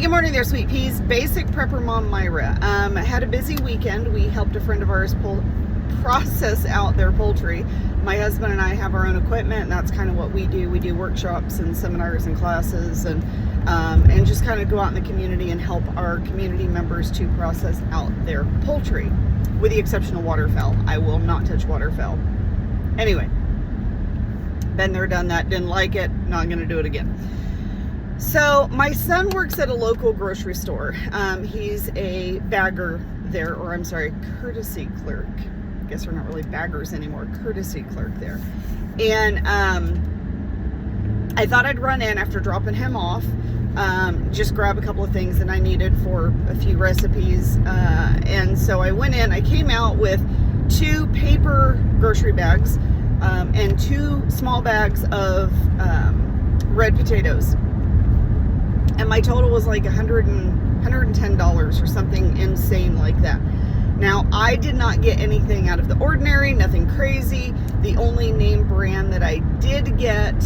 Good morning there, sweet peas. Basic prepper mom Myra. Had a busy weekend. We helped a friend of ours process out their poultry. My husband and I have our own equipment, and that's kind of what we do. We do workshops and seminars and classes, and just kind of go out in the community and help our community members to process out their poultry, with the exception of waterfowl. I will not touch waterfowl. Anyway, been there, done that, didn't like it, not going to do it again. So my son works at a local grocery store. He's a bagger there, or I'm sorry, courtesy clerk. I guess we're not really baggers anymore, courtesy clerk there. And I thought I'd run in after dropping him off, just grab a couple of things that I needed for a few recipes. And so I went in, I came out with 2 paper grocery bags and 2 small bags of red potatoes. And my total was like $110 or something insane like that. Now, I did not get anything out of the ordinary, nothing crazy. The only name brand that I did get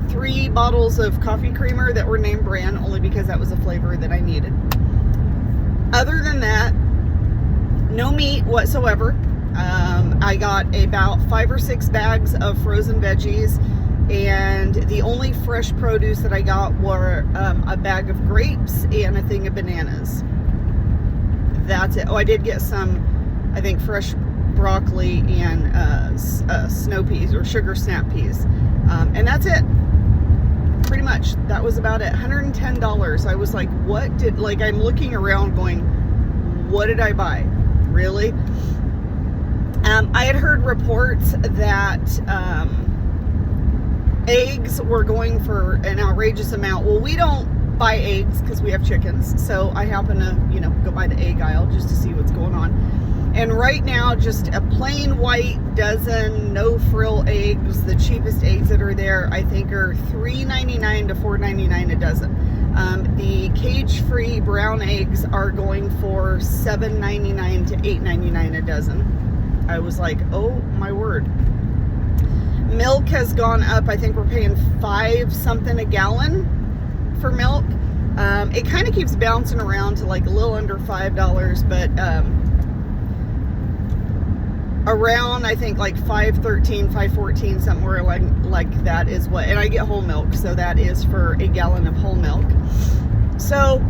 3 bottles of coffee creamer that were name brand, only because that was a flavor that I needed. Other than that, no meat whatsoever. I got about 5 or 6 bags of frozen veggies. And the only fresh produce that I got were a bag of grapes and a thing of bananas. That's it. Oh, I did get some, I think, fresh broccoli and snow peas or sugar snap peas. And that's it. Pretty much. That was about it. $110. I was like, I'm looking around going, what did I buy? Really? I had heard reports that eggs were going for an outrageous amount. Well, we don't buy eggs because we have chickens, so I happen to, go by the egg aisle just to see what's going on. And right now, just a plain white dozen, no frill eggs, the cheapest eggs that are there, I think, are $3.99 to $4.99 a dozen. The cage-free brown eggs are going for $7.99 to $8.99 a dozen. I was like, oh my word. Milk has gone up. I think we're paying $5 something a gallon for milk. It kind of keeps bouncing around to like a little under $5, but around, I think, like $5.13, $5.14, somewhere like that is what. And I get whole milk, so that is for a gallon of whole milk. So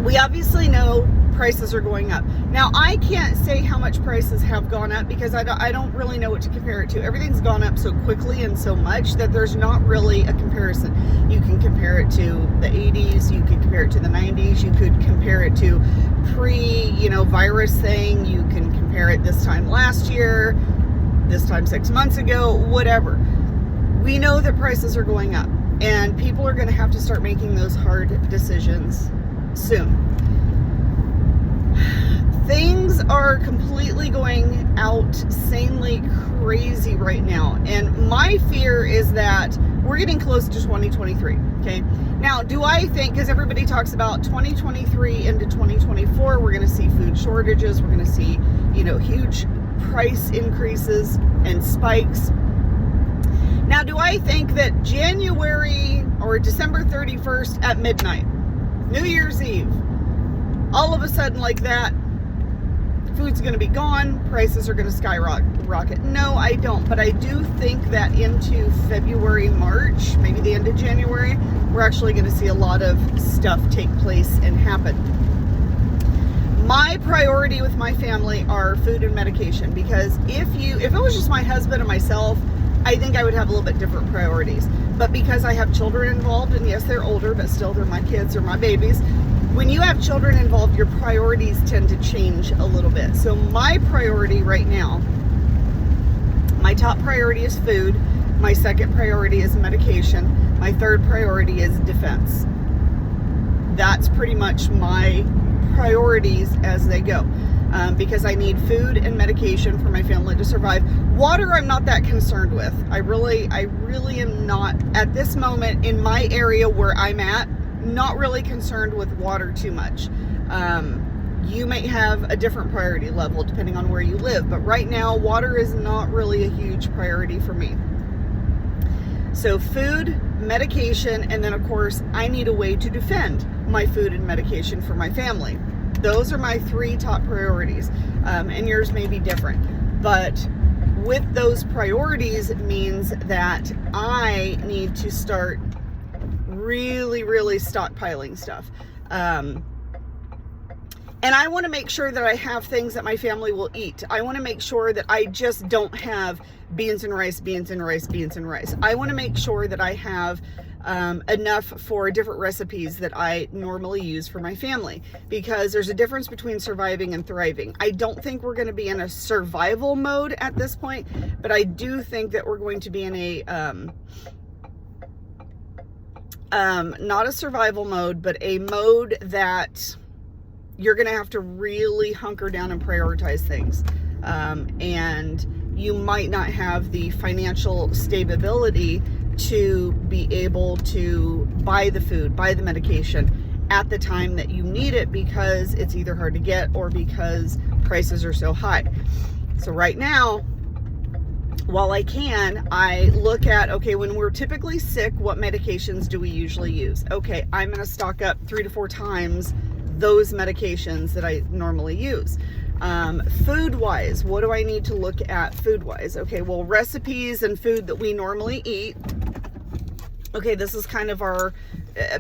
we obviously know prices are going up. Now, I can't say how much prices have gone up because I don't really know what to compare it to. Everything's gone up so quickly and so much that there's not really a comparison. You can compare it to the 80s, you could compare it to the 90s, you could compare it to virus thing, you can compare it this time last year, this time 6 months ago, whatever. We know that prices are going up, and people are going to have to start making those hard decisions soon. Things are completely going out sanely crazy right now. And my fear is that we're getting close to 2023. Okay. Now, do I think, because everybody talks about 2023 into 2024, we're going to see food shortages. We're going to see, huge price increases and spikes. Now, do I think that January or December 31st at midnight, New Year's Eve, all of a sudden like that, food's going to be gone, prices are going to skyrocket? No, I don't. But I do think that into February, March, maybe the end of January, we're actually going to see a lot of stuff take place and happen. My priority with my family are food and medication, because if it was just my husband and myself, I think I would have a little bit different priorities. But because I have children involved, and yes, they're older, but still they're my kids, they're my babies. When you have children involved, your priorities tend to change a little bit. So my priority right now, my top priority is food. My second priority is medication. My third priority is defense. That's pretty much my priorities as they go. Because I need food and medication for my family to survive. Water, I'm not that concerned with. I really am not, at this moment in my area where I'm at, not really concerned with water too much. You may have a different priority level depending on where you live, but right now water is not really a huge priority for me. So food, medication, and then of course I need a way to defend my food and medication for my family. Those are my 3 top priorities, and yours may be different, but with those priorities, it means that I need to start really stockpiling stuff. And I want to make sure that I have things that my family will eat. I want to make sure that I just don't have beans and rice. I want to make sure that I have enough for different recipes that I normally use for my family, because there's a difference between surviving and thriving. I don't think we're going to be in a survival mode at this point, but I do think that we're going to be in a not a survival mode, but a mode that you're going to have to really hunker down and prioritize things. And you might not have the financial stability to be able to buy the food, buy the medication at the time that you need it, because it's either hard to get or because prices are so high. So right now, while I can, I look at, okay, when we're typically sick, what medications do we usually use? Okay, I'm going to stock up 3 to 4 times those medications that I normally use. Food wise, what do I need to look at food wise? Okay, well, recipes and food that we normally eat. Okay, this is kind of our,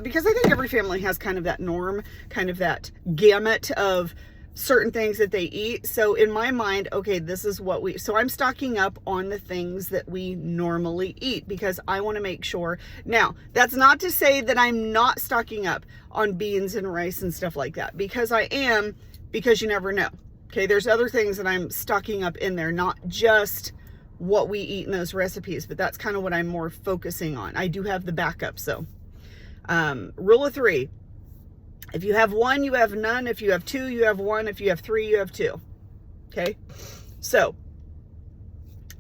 because I think every family has kind of that norm, kind of that gamut of certain things that they eat. So in my mind, okay, this is what so I'm stocking up on the things that we normally eat, because I want to make sure. Now, that's not to say that I'm not stocking up on beans and rice and stuff like that, because I am, because you never know. Okay, there's other things that I'm stocking up in there, not just what we eat in those recipes, but that's kind of what I'm more focusing on. I do have the backup. So rule of 3. If you have 1, you have none. If you have 2, you have 1. If you have 3, you have 2. Okay? So,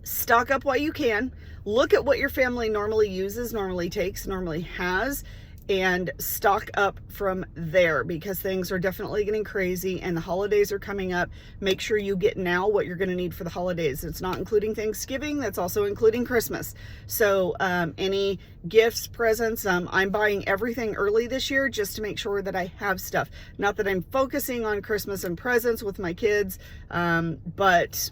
stock up what you can. Look at what your family normally uses, normally takes, normally has, and stock up from there, because things are definitely getting crazy and the holidays are coming up. Make sure you get now what you're going to need for the holidays. It's not including Thanksgiving. That's also including Christmas. So any gifts, presents, I'm buying everything early this year just to make sure that I have stuff. Not that I'm focusing on Christmas and presents with my kids, but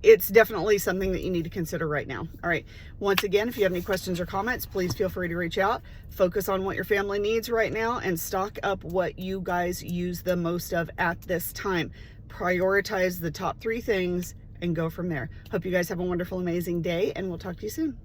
it's definitely something that you need to consider right now. All right. Once again, if you have any questions or comments, please feel free to reach out. Focus on what your family needs right now and stock up what you guys use the most of at this time. Prioritize the top 3 things and go from there. Hope you guys have a wonderful, amazing day, and we'll talk to you soon.